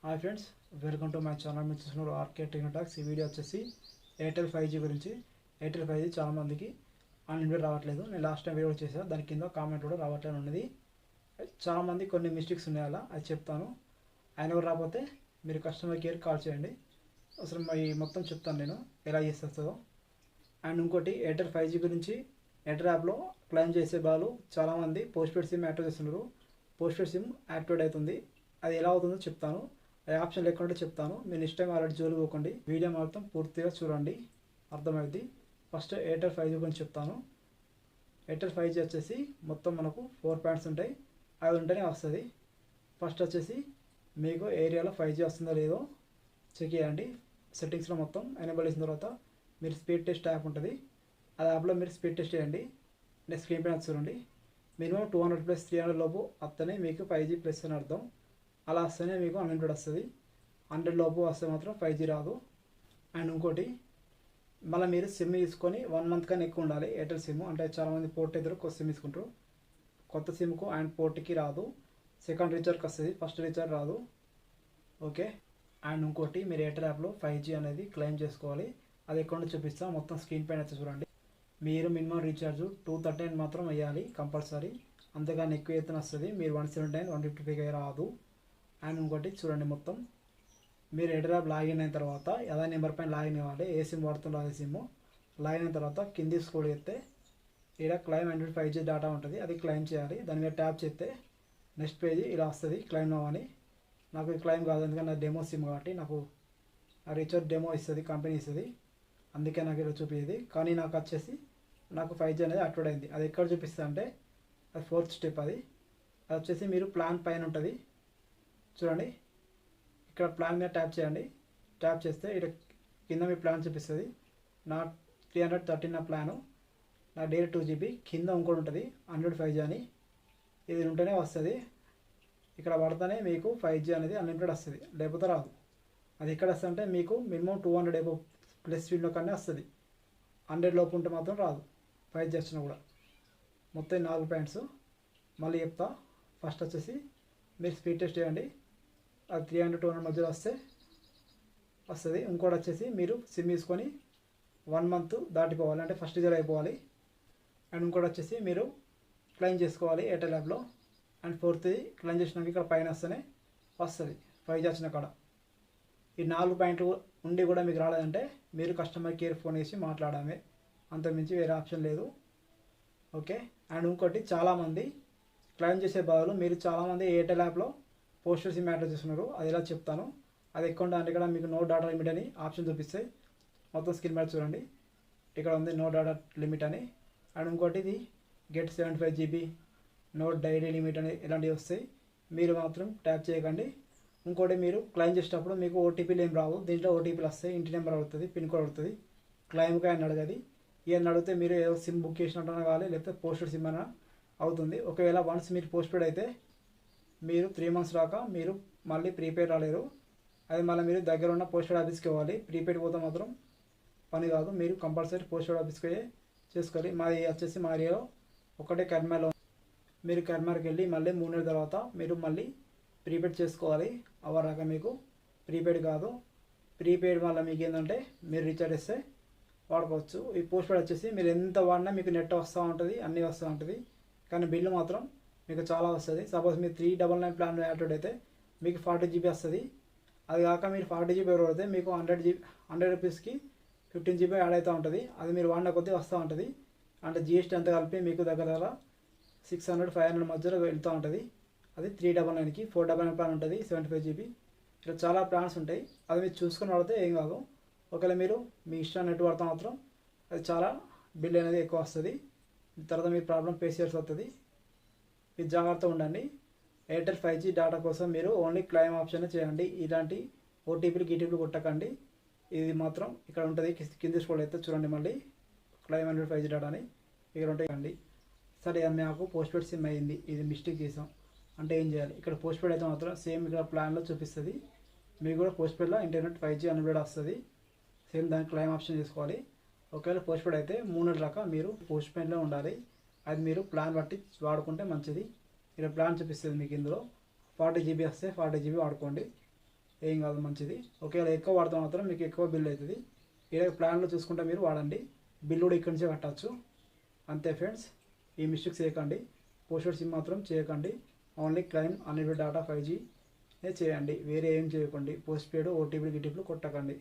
Hi friends, welcome to my channel. మీరు చూస్తున్నారు RK టెక్నోటాక్స్. ఈ వీడియో వచ్చేసి ఎయిర్టెల్ 5G గురించి. ఎయిర్టెల్ 5G చాలామందికి అన్లిమిటెడ్ రావట్లేదు. నేను లాస్ట్ టైం వీడియో చేశాను, దాని కింద కామెంట్ కూడా రావట్లేదు ఉన్నది. చాలామంది కొన్ని మిస్టేక్స్ ఉన్నాయి, అలా అది చెప్తాను. ఆయన కూడా రాకపోతే మీరు కస్టమర్ కేర్ కాల్ చేయండి. అసలు మొత్తం చెప్తాను నేను ఎలా చేస్తుందో. అండ్ ఇంకోటి, ఎయిర్టెల్ 5G గురించి ఎయిర్టెల్ యాప్లో క్లెయిమ్ చేసే వాళ్ళు చాలామంది పోస్ట్పెయిడ్ సిమ్ యాక్టివేట్ చేస్తున్నారు. పోస్ట్పెయిడ్ సిమ్ యాక్టివేట్ అవుతుంది, అది ఎలా అవుతుందో చెప్తాను. ఆప్షన్ లేకుండా చెప్తాను. మీరు నెక్స్ట్ టైం ఆల్రెడీ జోలు పోకండి. వీడియో మొత్తం పూర్తిగా చూడండి, అర్థమైంది. ఫస్ట్ ఎయిర్టెల్ 5G గురించి చెప్తాను. ఎయిర్టెల్ 5G వచ్చేసి మొత్తం మనకు 4 పాయింట్స్ ఉంటాయి, అది ఉంటేనే వస్తుంది. ఫస్ట్ వచ్చేసి మీకు ఏరియాలో 5G వస్తుందో లేదో చెక్ చేయండి. సెట్టింగ్స్లో మొత్తం ఎనేబుల్ చేసిన తర్వాత మీరు స్పీడ్ టెస్ట్ యాప్ ఉంటుంది, ఆ యాప్లో మీరు స్పీడ్ టెస్ట్ చేయండి. నెక్స్ట్ స్క్రీన్ పైన చూడండి. మినిమం 200 + 300 లోపు వస్తేనే మీకు 5G ప్లస్ అని అర్థం. అలా వస్తేనే మీకు అన్లిమిటెడ్ వస్తుంది. 100 లోపు వస్తే మాత్రం 5G రాదు. అండ్ ఇంకోటి, మళ్ళీ మీరు సిమ్ తీసుకొని 1 మంత్ కన్నా ఎక్కువ ఉండాలి. ఎయిర్టెల్ సిమ్ అంటే చాలామంది పోర్ట్ ఎదురు కొత్త సిమ్ తీసుకుంటారు. కొత్త సిమ్కు అండ్ పోర్ట్కి రాదు, సెకండ్ రీఛార్జ్కి వస్తుంది, ఫస్ట్ రీఛార్జ్ రాదు. ఓకే. అండ్ ఇంకోటి, మీరు ఎయిర్టెల్ యాప్లో 5G అనేది క్లెయిమ్ చేసుకోవాలి. అది ఎక్కడ చూపిస్తాం, మొత్తం స్క్రీన్ పైన వచ్చి చూడండి. మీరు మినిమం రీఛార్జ్ 239 మాత్రం వేయాలి కంపల్సరీ, అంతేగాని ఎక్కువ ఎత్తున వస్తుంది. మీరు 179, 155 రాదు. అండ్ ఇంకోటి చూడండి, మొత్తం మీరు ఎయిర్టెల్ యాప్ లాగిన్ అయిన తర్వాత అదే నెంబర్ పైన లాగిన్ అవ్వాలి. ఏ సిమ్ వాడుతుందో అదే సిమ్ లాగిన్ అయిన తర్వాత కింది స్క్రోల్ చేస్తే ఇక్కడ క్లెయిమ్ 5G డేటా ఉంటుంది, అది క్లెయిమ్ చేయాలి. దాని మీద ట్యాప్ చేస్తే నెక్స్ట్ పేజీ ఇలా వస్తుంది, క్లెయిమ్ నౌ అని. నాకు క్లెయిమ్ కాదు, ఎందుకంటే నా డెమో సిమ్ కాబట్టి నాకు ఆ రీఛార్జ్ డెమో ఇస్తుంది, కంపెనీ ఇస్తుంది, అందుకే నాకు ఇలా చూపించేది. కానీ నాకు వచ్చేసి నాకు 5G అనేది యాక్టివేట్ అయింది. అది ఎక్కడ చూపిస్తుంది అంటే అది 4th స్టెప్. అది వచ్చేసి మీరు ప్లాన్ పైన ఉంటుంది చూడండి, ఇక్కడ ప్లాన్ మీద ట్యాప్ చేయండి. ట్యాప్ చేస్తే ఇక్కడ కింద మీ ప్లాన్ చూపిస్తుంది. నా 313 నా ప్లాను, నా డైలీ 2GB. కింద ఇంకోటి ఉంటుంది 100 5G అని, ఇది ఉంటేనే వస్తుంది. ఇక్కడ పడితేనే మీకు 5G అనేది అన్లిమిటెడ్ వస్తుంది, లేకపోతే రాదు. అది ఎక్కడ వస్తుంది అంటే మీకు మినిమం 200 ప్లస్ స్పీడ్లో కన్నా వస్తుంది. 100 లోపు ఉంటే మాత్రం రాదు 5G వచ్చినా కూడా. మొత్తం 4 పాయింట్స్ మళ్ళీ చెప్తా. ఫస్ట్ వచ్చేసి మీరు స్పీడ్ టెస్ట్ చేయండి, అది 300-200 మధ్యలో వస్తుంది. ఇంకోటి వచ్చేసి మీరు సిమ్ తీసుకొని 1 మంత్ దాటిపోవాలి, అంటే ఫస్ట్ రీఛార్జ్ అయిపోవాలి. అండ్ ఇంకోటి వచ్చేసి మీరు క్లెయిమ్ చేసుకోవాలి ఎయిర్టెల్ యాప్లో. అండ్ 4th క్లెయిమ్ చేసినాక ఇక్కడ పైన వస్తేనే వస్తుంది 5G వచ్చిన కాడ. ఈ 4 పాయింట్లు ఉండి కూడా మీకు రాలేదంటే మీరు కస్టమర్ కేర్ ఫోన్ చేసి మాట్లాడమే, అంతకుమించి వేరే ఆప్షన్ లేదు. ఓకే. అండ్ ఇంకోటి, చాలామంది క్లెయిమ్ చేసే బదులు మీరు చాలామంది ఎయిర్టెల్ యాప్లో పోస్టల్ సిమ్ యాక్టివేట్ చేస్తున్నారు, అది ఎలా చెప్తాను. అది ఎక్కువ అంటే ఇక్కడ మీకు నో డాటా లిమిట్ అని ఆప్షన్ చూపిస్తాయి. మొత్తం స్క్రీన్ మీద చూడండి, ఇక్కడ ఉంది నో డాటా లిమిట్ అని. అండ్ ఇంకోటి, ఇది get 75GB, no daily limit అని ఇలాంటివి వస్తాయి, మీరు మాత్రం ట్యాప్ చేయకండి. ఇంకోటి, మీరు క్లెయిమ్ చేసేటప్పుడు మీకు ఓటీపీలు ఏం రావు, దీంట్లో ఓటీపీలు వస్తాయి, ఇంటి నెంబర్ అడుగుతుంది, పిన్ కోడ్ అడుగుతుంది. క్లెయిమ్కి ఆయన అడగది. ఇవన్నీ అడిగితే మీరు ఏదో సిమ్ బుక్ చేసినట్టు కావాలి, లేకపోతే పోస్టెడ్ సిమ్ అయినా అవుతుంది. ఒకవేళ వన్స్ మీరు పోస్ట్పెయిడ్ అయితే మీరు 3 months దాకా మీరు మళ్ళీ ప్రీపెయిడ్ రాలేరు. అది మళ్ళీ మీరు దగ్గర ఉన్న పోస్టెడ్ ఆఫీస్కి ఇవ్వాలి. ప్రీపెయిడ్ పోతే మాత్రం పని కాదు, మీరు కంపల్సరీ పోస్టెడ్ ఆఫీస్కి చేసుకోవాలి. మాది వచ్చేసి మా ఏరియాలో ఒకటే కర్మాలో, మీరు కర్మాకి వెళ్ళి మళ్ళీ 3 నెలల తర్వాత మీరు మళ్ళీ ప్రీపెయిడ్ చేసుకోవాలి. అవరాక మీకు ప్రీపెయిడ్ కాదు. ప్రీపెయిడ్ వల్ల మీకు ఏంటంటే మీరు రీఛార్జ్ చేస్తే వాడుకోవచ్చు. ఈ పోస్ట్పెయిడ్ వచ్చేసి మీరు ఎంత వాడినా మీకు నెట్ వస్తూ ఉంటుంది, అన్నీ వస్తూ ఉంటుంది, కానీ బిల్లు మాత్రం మీకు చాలా వస్తుంది. సపోజ్ మీరు 399 ప్లాన్ యాక్టివేట్ అయితే మీకు 40GB వస్తుంది. అది కాక మీరు 40GB పడితే మీకు 100 రూపీస్కి 15GB యాడ్ అవుతూ ఉంటుంది. అది మీరు వాడిన కొద్దీ వస్తూ ఉంటుంది. అంటే GST అంతా కలిపి మీకు దగ్గర 600-500 మధ్యలో వెళ్తూ ఉంటుంది. అది 399కి. 499 ప్లాన్ ఉంటుంది 75GB. ఇలా చాలా ప్లాన్స్ ఉంటాయి, అది మీరు చూసుకొని వాడితే ఏం కాదు. ఒకవేళ మీరు మీ ఇష్టం నెట్ వాడితే మాత్రం అది చాలా బిల్ అనేది ఎక్కువ వస్తుంది, తర్వాత మీ ప్రాబ్లం ఫేస్ చేయాల్సి వస్తుంది. మీరు జాగ్రత్తగా ఉండండి. ఎయిర్టెల్ 5G డేటా కోసం మీరు ఓన్లీ క్లెయిమ్ ఆప్షన్ చేయండి, ఇలాంటి ఓటీపీలు కొట్టకండి. ఇది మాత్రం ఇక్కడ ఉంటుంది, కింది స్క్రోల్ అయితే చూడండి, మళ్ళీ క్లెయిమ్ 5G డేటా అని ఇక్కడ ఉంటాయండి. సరే, నాకు పోస్ట్పెయిడ్ సిమ్ అయ్యింది, ఇది మిస్టేక్ చేసాం అంటే ఏం చేయాలి? ఇక్కడ పోస్ట్పెయిడ్ అయితే మాత్రం సేమ్ ఇక్కడ ప్లాన్లో చూపిస్తుంది. మీకు కూడా పోస్ట్పెయిడ్లో ఇంటర్నెట్ 5G అన్లిమిటెడ్ వస్తుంది, సేమ్ దానికి క్లెయిమ్ ఆప్షన్ చేసుకోవాలి. ఒకవేళ పోస్ట్పెయిడ్ అయితే 3 నెలల దాకా మీరు పోస్ట్పెయిడ్లో ఉండాలి. అది మీరు ప్లాన్ బట్టి వాడుకుంటే మంచిది. ఇక్కడ ప్లాన్ చూపిస్తుంది మీకు, ఇందులో 40GB వస్తే 40GB వాడుకోండి. ఏం కాదు, మంచిది. ఒకవేళ ఎక్కువ వాడితే మాత్రం మీకు ఎక్కువ బిల్ అవుతుంది. ఇలా ప్లాన్లో చూసుకుంటే మీరు వాడండి, బిల్ కూడా ఇక్కడి నుంచే కట్టచ్చు. అంతే ఫ్రెండ్స్, ఈ మిస్టేక్స్ చేయకండి. పోస్టెడ్ సిమ్ మాత్రం చేయకండి. Only claim unlimited data 5G చేయండి, వేరే ఏం చేయకండి. పోస్ట్ పెయిడ్ ఓటీపీలు గిటీపీలు కొట్టకండి.